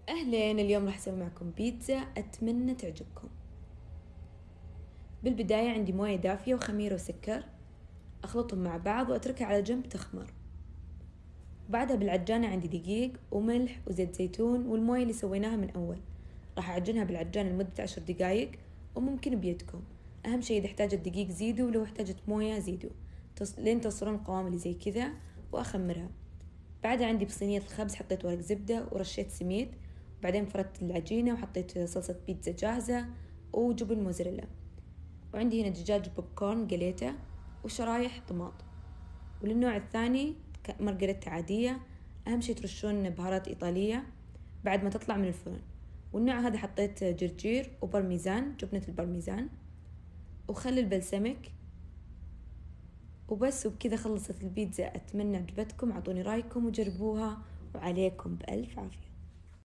أهلين، اليوم راح أسوي معكم بيتزا أتمنى تعجبكم. بالبداية عندي موية دافية وخميرة وسكر، أخلطهم مع بعض وأتركها على جنب تخمر. بعدها بالعجانة عندي دقيق وملح وزيت زيتون والموية اللي سويناها من أول. راح أعجنها بالعجانة لمدة 10 دقايق وممكن بيدكم. أهم شيء إذا احتاجت دقيق زيدوا، ولو احتاجت موية زيدوا لين تصيرون القوام اللي زي كذا، وأخمرها. بعدها عندي بصينية الخبز حطيت ورق زبدة ورشيت سميد، وبعدين فردت العجينة وحطيت صلصة بيتزا جاهزة وجبن موزاريلا. وعندي هنا دجاج بوب كورن قليته وشرايح طماط. وللنوع الثاني مارغريتا عادية. أهم شي ترشون بهارات إيطالية بعد ما تطلع من الفرن. والنوع هذا حطيت جرجير وبرميزان، جبنة البرميزان وخل البلسمك وبس. وبكذا خلصت البيتزا، أتمنى عجبتكم، عطوني رايكم وجربوها، وعليكم بألف عافية.